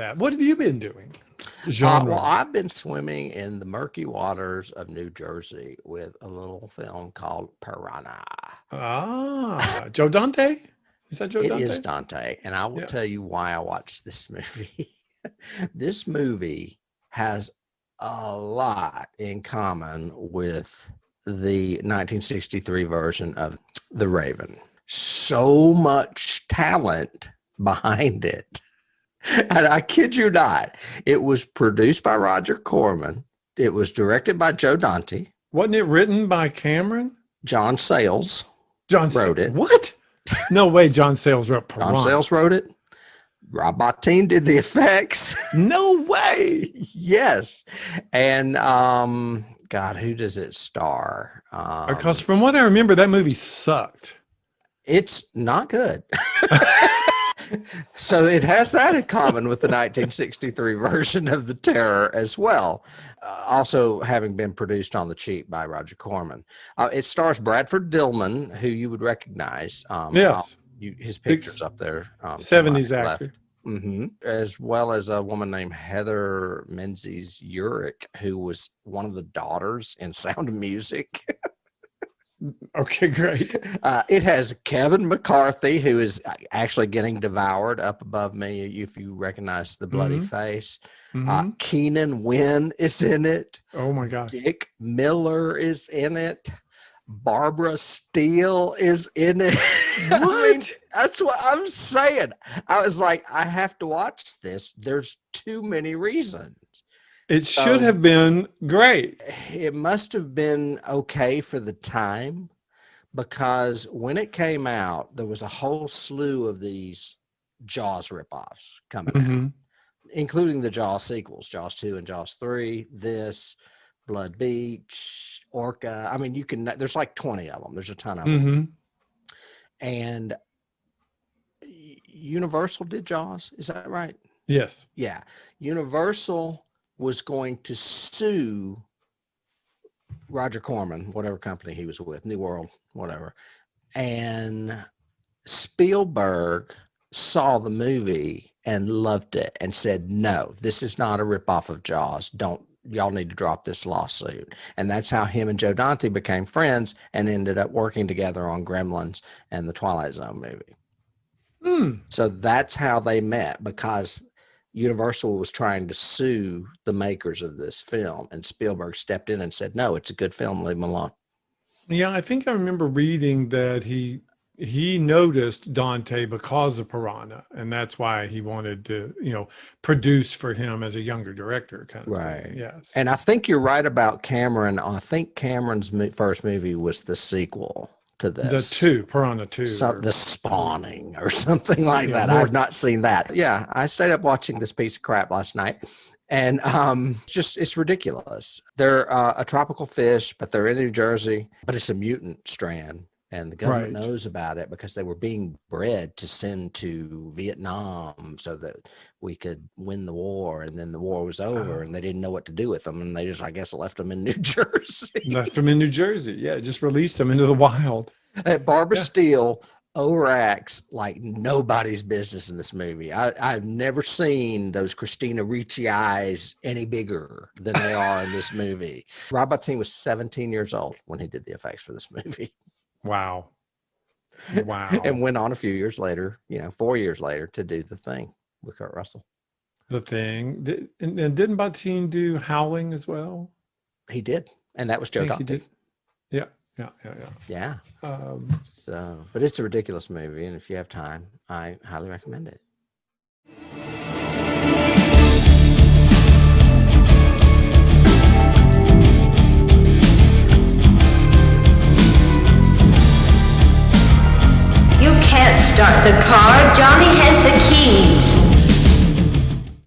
that. What have you been doing? Well, I've been swimming in the murky waters of New Jersey with a little film called Piranha. Joe Dante? Is that Joe Dante? It is Dante, and I will tell you why I watched this movie. This movie has a lot in common with the 1963 version of The Raven. So much talent behind it. And I kid you not, it was produced by Roger Corman. It was directed by Joe Dante. Wasn't it written by Cameron? John Sayles wrote it. What? No way John Sayles wrote Piranha. John Sayles wrote it. Rob Bottin did the effects. No way. Yes. And God, who does it star? Because from what I remember, that movie sucked. It's not good. So it has that in common with the 1963 version of The Terror as well. Also having been produced on the cheap by Roger Corman. It stars Bradford Dillman, who you would recognize. Yes. His picture's up there. 70s actor. As well as a woman named Heather Menzies Urich, who was one of the daughters in Sound of Music. Okay, great. It has Kevin McCarthy, who is actually getting devoured up above me, if you recognize the bloody face. Keenan Wynn is in it. Oh, my God. Dick Miller is in it. Barbara Steele is in it. What? I mean, that's what I'm saying. I was like, I have to watch this. There's too many reasons. It should have been great. It must have been okay for the time, because when it came out, there was a whole slew of these Jaws ripoffs coming out, including the Jaws sequels, Jaws 2 and Jaws 3, this, Blood Beach, Orca. I mean, there's like 20 of them. There's a ton of them. And Universal did Jaws. Is that right? Yes. Yeah. Universal was going to sue Roger Corman, whatever company he was with, New World, whatever. And Spielberg saw the movie and loved it and said, no, this is not a ripoff of Jaws. Y'all need to drop this lawsuit. And that's how him and Joe Dante became friends and ended up working together on Gremlins and the Twilight Zone movie. So that's how they met, because Universal was trying to sue the makers of this film, and Spielberg stepped in and said, no, it's a good film, leave him alone. Yeah, I think I remember reading that he noticed Dante because of Piranha, and that's why he wanted to, produce for him as a younger director kind of thing. Yes. And I think you're right about Cameron. I think Cameron's first movie was the sequel to this. Piranha 2. The Spawning or something like that. I've not seen that. Yeah, I stayed up watching this piece of crap last night. And it's ridiculous. They're a tropical fish, but they're in New Jersey, but it's a mutant strand. And the government knows about it because they were being bred to send to Vietnam so that we could win the war. And then the war was over and they didn't know what to do with them. And they just, I guess, left them in New Jersey. Left them in New Jersey. Yeah, just released them into the wild. Barbara Steele overacts like nobody's business in this movie. I've never seen those Christina Ricci eyes any bigger than they are in this movie. Rob Bottin was 17 years old when he did the effects for this movie. Wow. And went on a few years later, 4 years later, to do The Thing with Kurt Russell. The Thing. And didn't Bottin do Howling as well? He did. And that was Joe Dante. Yeah. Yeah. But it's a ridiculous movie. And if you have time, I highly recommend it. You can't start the car. Johnny has